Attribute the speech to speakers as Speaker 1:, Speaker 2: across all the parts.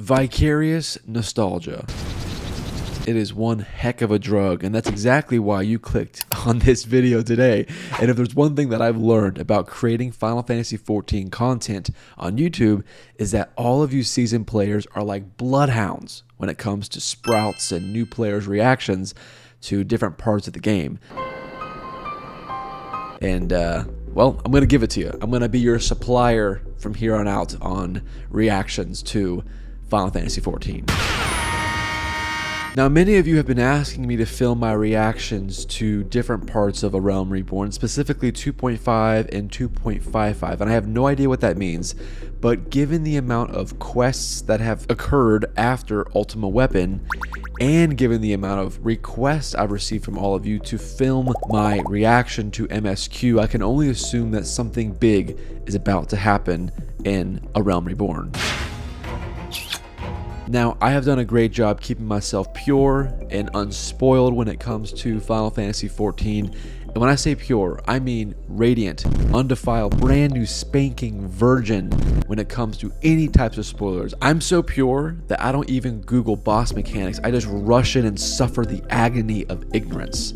Speaker 1: Vicarious nostalgia. It is one heck of a drug, and that's exactly why you clicked on this video today. And if there's one thing that I've learned about creating Final Fantasy XIV content on YouTube, is that all of you seasoned players are like bloodhounds when it comes to sprouts and new players' reactions to different parts of the game. And, well, I'm going to give it to you. I'm going to be your supplier from here on out on reactions to Final Fantasy XIV. Now, many of you have been asking me to film my reactions to different parts of A Realm Reborn, specifically 2.5 and 2.55, and I have no idea what that means, but given the amount of quests that have occurred after Ultima Weapon, and given the amount of requests I've received from all of you to film my reaction to MSQ, I can only assume that something big is about to happen in A Realm Reborn. Now, I have done a great job keeping myself pure and unspoiled when it comes to Final Fantasy XIV. And when I say pure, I mean radiant, undefiled, brand new spanking virgin when it comes to any types of spoilers. I'm so pure that I don't even Google boss mechanics. I just rush in and suffer the agony of ignorance.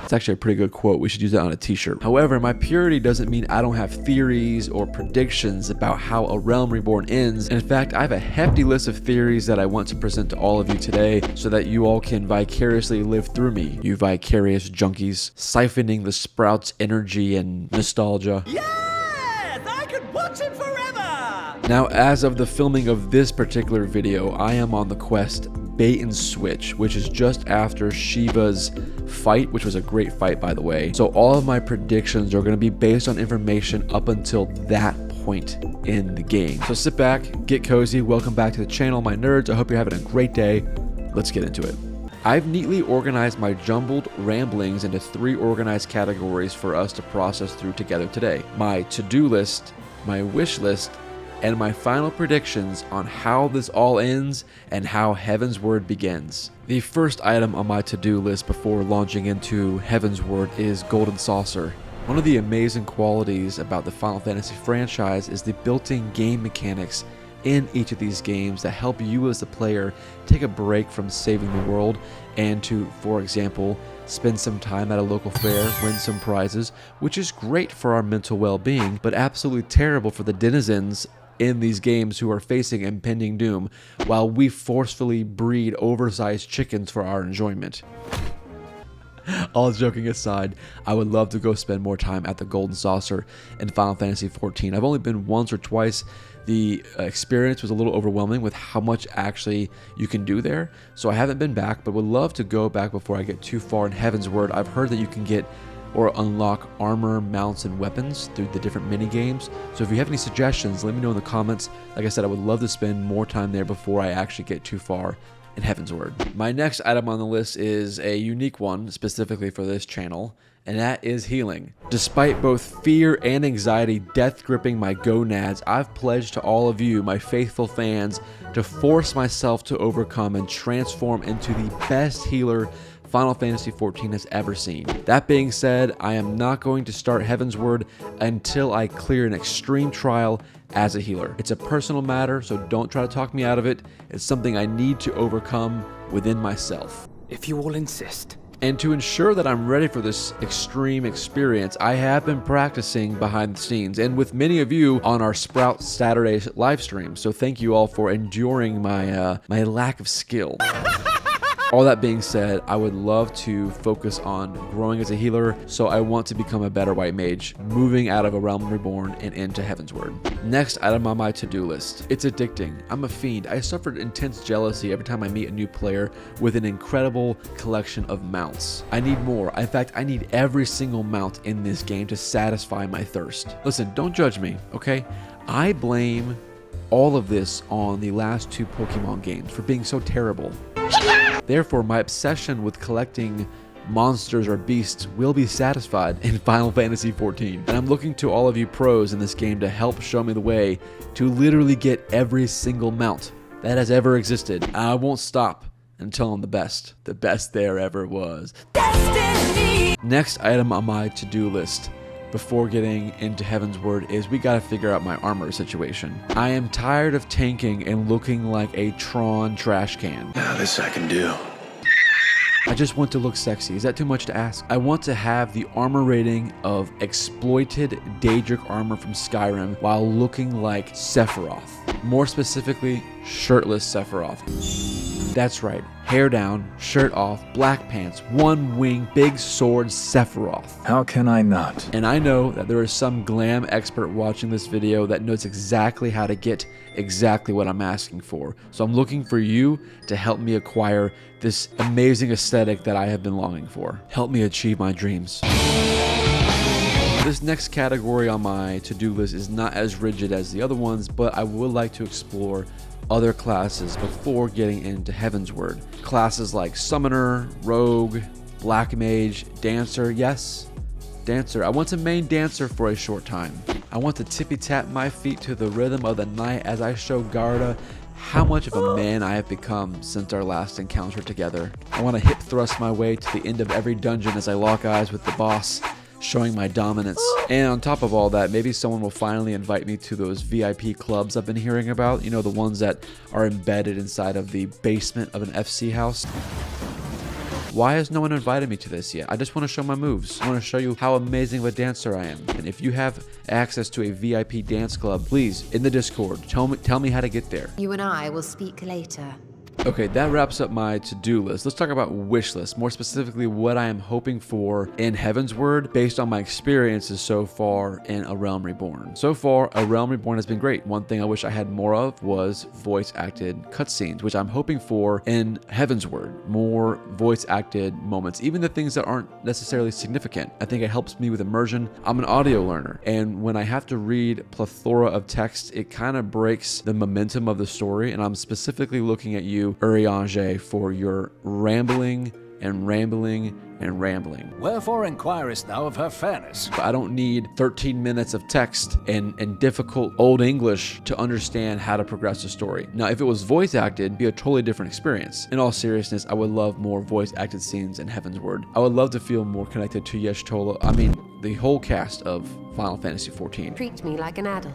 Speaker 1: It's actually a pretty good quote. We should use that on a t-shirt. However, my purity doesn't mean I don't have theories or predictions about how A Realm Reborn ends. In fact, I have a hefty list of theories that I want to present to all of you today so that you all can vicariously live through me, you vicarious junkies, siphoning the Sprout's energy and nostalgia.
Speaker 2: Yes! I could watch it forever!
Speaker 1: Now, as of the filming of this particular video, I am on the quest Bait and Switch, which is just after Shiva's fight, which was a great fight, by the way. So all of my predictions are going to be based on information up until that point in the game. So sit back, get cozy, welcome back to the channel, my nerds. I hope you're having a great day. Let's get into it. I've neatly organized my jumbled ramblings into 3 organized categories for us to process through together today. My to-do list, my wish list, and my final predictions on how this all ends and how Heavensward begins. The first item on my to-do list before launching into Heavensward is Golden Saucer. One of the amazing qualities about the Final Fantasy franchise is the built-in game mechanics in each of these games that help you as the player take a break from saving the world and to, for example, spend some time at a local fair, win some prizes, which is great for our mental well-being, but absolutely terrible for the denizens in these games who are facing impending doom, while we forcefully breed oversized chickens for our enjoyment. All joking aside, I would love to go spend more time at the Golden Saucer in Final Fantasy XIV. I've only been once or twice. The experience was a little overwhelming with how much actually you can do there, so I haven't been back, but would love to go back before I get too far in Heavensward. I've heard that you can get or unlock armor, mounts, and weapons through the different mini games. So if you have any suggestions, let me know in the comments. Like I said, I would love to spend more time there before I actually get too far in Heavensward. My next item on the list is a unique one specifically for this channel, and that is healing. Despite both fear and anxiety death gripping my gonads, I've pledged to all of you, my faithful fans, to force myself to overcome and transform into the best healer Final Fantasy XIV has ever seen. That being said, I am not going to start Heavensward until I clear an extreme trial as a healer. It's a personal matter, so don't try to talk me out of it. It's something I need to overcome within myself.
Speaker 2: If you all insist.
Speaker 1: And to ensure that I'm ready for this extreme experience, I have been practicing behind the scenes and with many of you on our Sprout Saturday live stream. So thank you all for enduring my lack of skill. All that being said, I would love to focus on growing as a healer, so I want to become a better white mage, moving out of A Realm Reborn and into Heavensward. Next item on my to-do list. It's addicting. I'm a fiend. I suffered intense jealousy every time I meet a new player with an incredible collection of mounts. I need more. In fact, I need every single mount in this game to satisfy my thirst. Listen, don't judge me, okay? I blame all of this on the last 2 Pokemon games for being so terrible. Therefore, my obsession with collecting monsters or beasts will be satisfied in Final Fantasy XIV. And I'm looking to all of you pros in this game to help show me the way to literally get every single mount that has ever existed. I won't stop until I'm the best there ever was. Destiny. Next item on my to-do list before getting into Heavensward is we gotta figure out my armor situation. I am tired of tanking and looking like a Tron trash can.
Speaker 3: Now this I can do.
Speaker 1: I just want to look sexy. Is that too much to ask? I want to have the armor rating of exploited Daedric armor from Skyrim while looking like Sephiroth. More specifically, shirtless Sephiroth. That's right, hair down, shirt off, black pants, one wing, big sword Sephiroth.
Speaker 3: How can I not?
Speaker 1: And I know that there is some glam expert watching this video that knows exactly how to get exactly what I'm asking for. So I'm looking for you to help me acquire this amazing aesthetic that I have been longing for. Help me achieve my dreams. This next category on my to-do list is not as rigid as the other ones, but I would like to explore other classes before getting into Heavensward. Classes like Summoner, Rogue, Black Mage, Dancer. Yes, Dancer. I want to main Dancer for a short time. I want to tippy-tap my feet to the rhythm of the night as I show Garda how much of a man I have become since our last encounter together. I want to hip thrust my way to the end of every dungeon as I lock eyes with the boss, showing my dominance. And on top of all that, maybe someone will finally invite me to those VIP clubs I've been hearing about. You know, the ones that are embedded inside of the basement of an FC house. Why has no one invited me to this yet? I just want to show my moves. I want to show you how amazing of a dancer I am. And if you have access to a VIP dance club, please, in the Discord, tell me how to get there.
Speaker 4: You and I will speak later.
Speaker 1: Okay, that wraps up my to-do list. Let's talk about wish list, more specifically what I am hoping for in Heavensward based on my experiences so far in A Realm Reborn. So far, A Realm Reborn has been great. One thing I wish I had more of was voice-acted cutscenes, which I'm hoping for in Heavensward. More voice-acted moments, even the things that aren't necessarily significant. I think it helps me with immersion. I'm an audio learner, and when I have to read plethora of text, it kind of breaks the momentum of the story, and I'm specifically looking at you, Urianger, for your rambling and rambling and rambling.
Speaker 5: Wherefore inquirest thou of her fairness?
Speaker 1: I don't need 13 minutes of text and difficult old English to understand how to progress the story. Now, if it was voice acted, it'd be a totally different experience. In all seriousness, I would love more voice acted scenes in Heavensward. I would love to feel more connected to Y'shtola. I mean, the whole cast of Final Fantasy XIV.
Speaker 4: Treat me like an adult.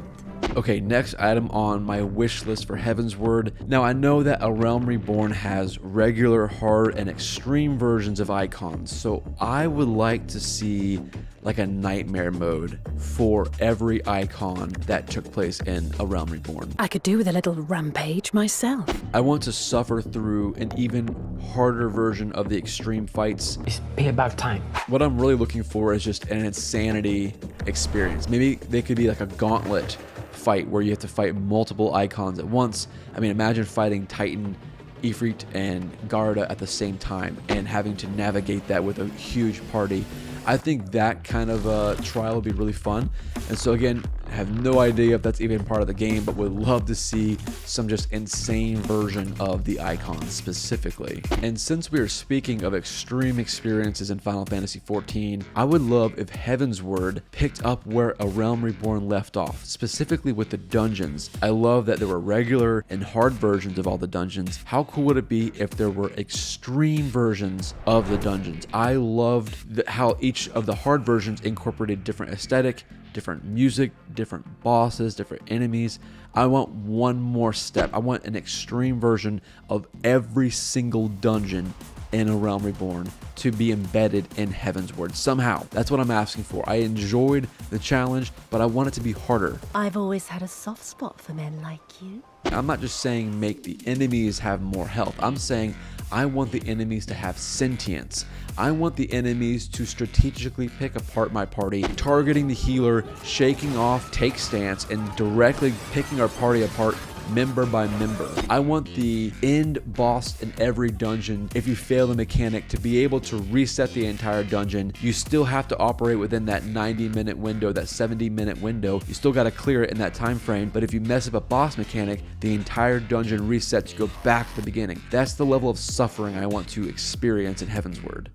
Speaker 1: Okay, next item on my wish list for Heavensward. Now, I know that A Realm Reborn has regular, hard, and extreme versions of icons, so I would like to see like a nightmare mode for every icon that took place in A Realm Reborn.
Speaker 6: I could do with a little rampage myself.
Speaker 1: I want to suffer through an even harder version of the extreme fights.
Speaker 7: It's payback time.
Speaker 1: What I'm really looking for is just an insanity experience. Maybe they could be like a gauntlet fight where you have to fight multiple icons at once. I mean, imagine fighting Titan, Ifrit, and Garda at the same time and having to navigate that with a huge party. I think that kind of trial would be really fun. And so again, I have no idea if that's even part of the game, but would love to see some just insane version of the icons specifically. And since we are speaking of extreme experiences in Final Fantasy XIV, I would love if Heavensward picked up where A Realm Reborn left off, specifically with the dungeons. I love that there were regular and hard versions of all the dungeons. How cool would it be if there were extreme versions of the dungeons? I loved how each of the hard versions incorporated different aesthetic, different music, different bosses, different enemies. I want one more step. I want an extreme version of every single dungeon in A Realm Reborn to be embedded in Heavensward somehow. That's what I'm asking for. I enjoyed the challenge, but I want it to be harder.
Speaker 6: I've always had a soft spot for men like you.
Speaker 1: I'm not just saying make the enemies have more health. I'm saying I want the enemies to have sentience. I want the enemies to strategically pick apart my party, targeting the healer, shaking off take stance, and directly picking our party apart member by member. I want the end boss in every dungeon, if you fail the mechanic, to be able to reset the entire dungeon. You still have to operate within that 90-minute window, that 70-minute window. You still got to clear it in that time frame, but if you mess up a boss mechanic, the entire dungeon resets. You go back to the beginning. That's the level of suffering I want to experience in Heavensward.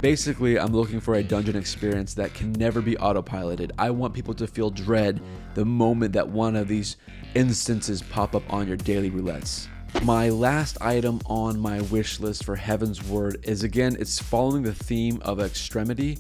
Speaker 1: Basically, I'm looking for a dungeon experience that can never be autopiloted. I want people to feel dread the moment that one of these instances pop up on your daily roulettes. My last item on my wish list for Heavensward is, again, it's following the theme of extremity.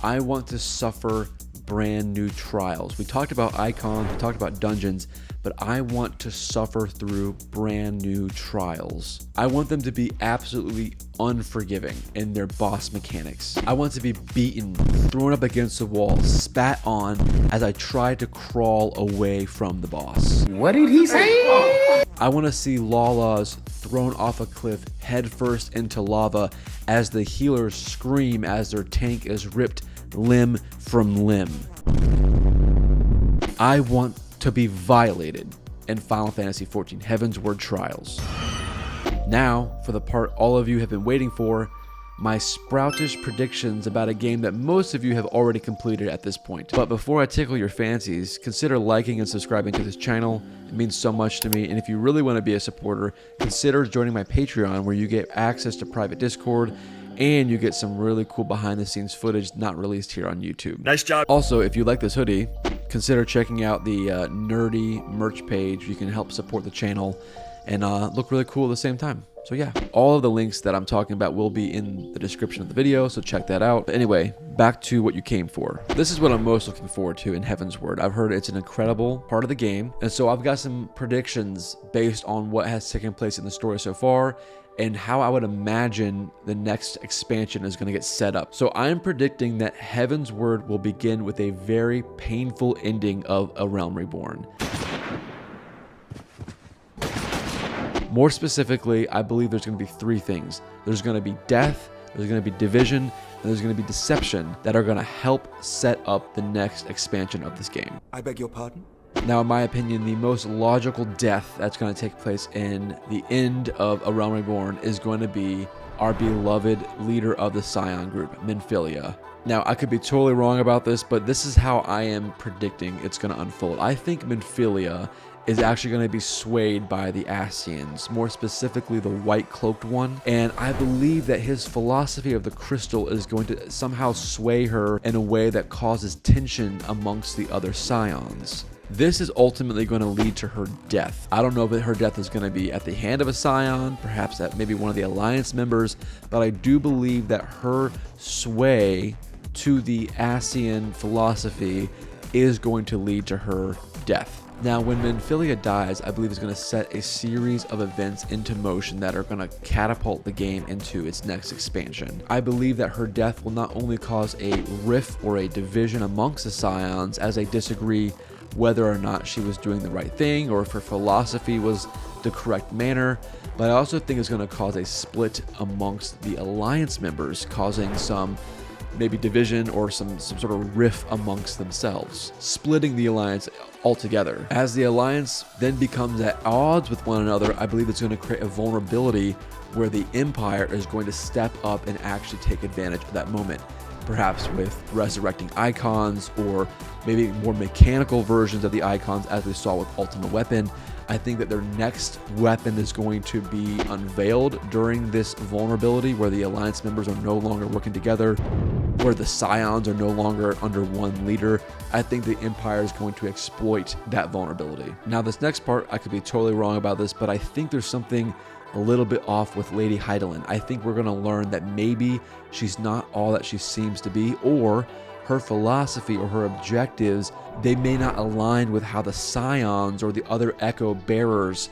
Speaker 1: I want to suffer brand new trials. We talked about icons, we talked about dungeons, but I want to suffer through brand new trials. I want them to be absolutely unforgiving in their boss mechanics. I want to be beaten, thrown up against the wall, spat on as I try to crawl away from the boss.
Speaker 3: What did he say?
Speaker 1: I want to see Lala's thrown off a cliff headfirst into lava as the healers scream as their tank is ripped limb from limb. I want to be violated in Final Fantasy XIV Heavensward Trials. Now, for the part all of you have been waiting for, my sproutish predictions about a game that most of you have already completed at this point. But before I tickle your fancies, consider liking and subscribing to this channel. It means so much to me, and if you really want to be a supporter, consider joining my Patreon, where you get access to private Discord and you get some really cool behind the scenes footage not released here on YouTube.
Speaker 2: Nice job.
Speaker 1: Also, if you like this hoodie, consider checking out the nerdy merch page. You can help support the channel and look really cool at the same time. So yeah, all of the links that I'm talking about will be in the description of the video, so check that out. But anyway, back to what you came for. This is what I'm most looking forward to in Heavensward. I've heard it's an incredible part of the game, and so I've got some predictions based on what has taken place in the story so far and how I would imagine the next expansion is going to get set up. So I'm predicting that Heavensward will begin with a very painful ending of A Realm Reborn. More specifically, I believe there's going to be three things. There's going to be death, there's going to be division, and there's going to be deception that are going to help set up the next expansion of this game.
Speaker 3: I beg your pardon?
Speaker 1: Now, in my opinion, the most logical death that's going to take place in the end of A Realm Reborn is going to be our beloved leader of the Scion group, Minfilia. Now, I could be totally wrong about this, but this is how I am predicting it's going to unfold. I think Minfilia is actually going to be swayed by the Ascians, more specifically the white cloaked one, and I believe that his philosophy of the crystal is going to somehow sway her in a way that causes tension amongst the other Scions. This is ultimately going to lead to her death. I don't know if her death is going to be at the hand of a Scion, perhaps at maybe one of the Alliance members, but I do believe that her sway to the Ascian philosophy is going to lead to her death. Now, when Minfilia dies, I believe it's going to set a series of events into motion that are going to catapult the game into its next expansion. I believe that her death will not only cause a rift or a division amongst the Scions as they disagree whether or not she was doing the right thing or if her philosophy was the correct manner, but I also think it's going to cause a split amongst the Alliance members, causing some maybe division or some sort of rift amongst themselves, splitting the Alliance altogether. As the Alliance then becomes at odds with one another, I believe it's going to create a vulnerability where the Empire is going to step up and actually take advantage of that moment, perhaps with resurrecting icons or maybe more mechanical versions of the icons as we saw with Ultimate Weapon. I think that their next weapon is going to be unveiled during this vulnerability where the Alliance members are no longer working together, where the Scions are no longer under one leader. I think the Empire is going to exploit that vulnerability. Now, this next part, I could be totally wrong about this, but I think there's something a little bit off with Lady Hydaelyn. I think we're going to learn that maybe she's not all that she seems to be, or her philosophy or her objectives, they may not align with how the Scions or the other Echo bearers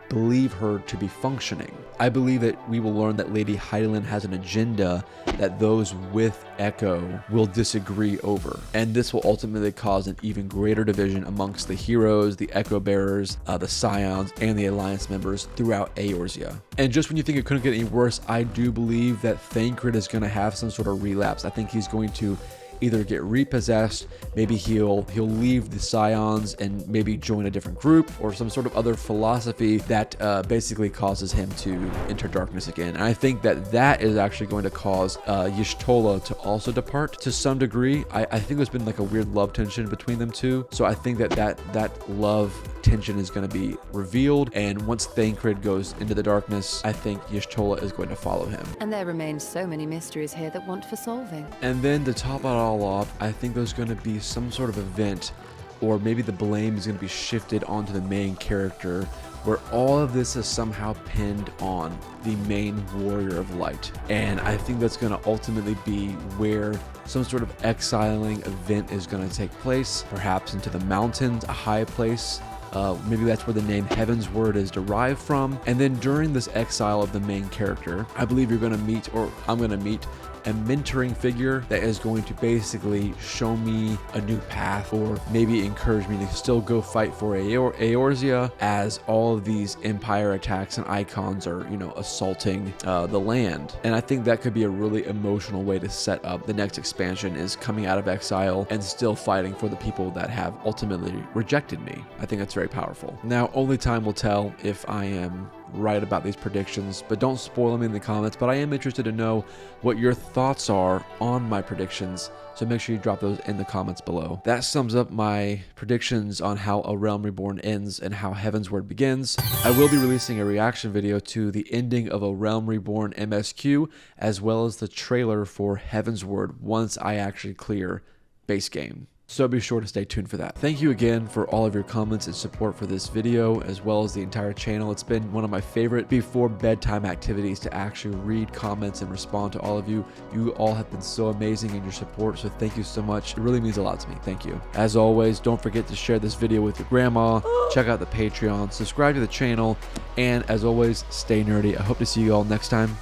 Speaker 1: believe her to be functioning. I believe that we will learn that Lady Hydaelyn has an agenda that those with Echo will disagree over, and this will ultimately cause an even greater division amongst the heroes, the Echo bearers, the Scions, and the Alliance members throughout Eorzea. And just when you think it couldn't get any worse, I do believe that Thancred is going to have some sort of relapse. I think he's going to either get repossessed, maybe he'll leave the Scions and maybe join a different group or some sort of other philosophy that basically causes him to enter darkness again. And I think that that is actually going to cause Y'shtola to also depart to some degree. I think there's been like a weird love tension between them two, so I think that love tension is going to be revealed, and once Thancred goes into the darkness, I think Y'shtola is going to follow him.
Speaker 4: And there remain so many mysteries here that want for solving.
Speaker 1: And then to top it all off, I think there's going to be some sort of event, or maybe the blame is going to be shifted onto the main character, where all of this is somehow pinned on the main warrior of light. And I think that's going to ultimately be where some sort of exiling event is going to take place, perhaps into the mountains, a high place. Maybe that's where the name Heavensward is derived from. And then during this exile of the main character, I believe you're going to meet, or I'm going to meet, a mentoring figure that is going to basically show me a new path, or maybe encourage me to still go fight for Eorzea as all of these empire attacks and icons are, you know, assaulting the land. And I think that could be a really emotional way to set up the next expansion, is coming out of exile and still fighting for the people that have ultimately rejected me. I think that's very powerful. Now, only time will tell if I am right about these predictions, but don't spoil them in the comments. But I am interested to know what your thoughts are on my predictions, so make sure you drop those in the comments below. That sums up my predictions on how A Realm Reborn ends and how Heavensward begins. I will be releasing a reaction video to the ending of A Realm Reborn MSQ, as well as the trailer for Heavensward once I actually clear base game. So be sure to stay tuned for that. Thank you again for all of your comments and support for this video, as well as the entire channel. It's been one of my favorite before bedtime activities to actually read comments and respond to all of you. You all have been so amazing in your support, so thank you so much. It really means a lot to me. Thank you. As always, don't forget to share this video with your grandma, check out the Patreon, subscribe to the channel, and as always, stay nerdy. I hope to see you all next time.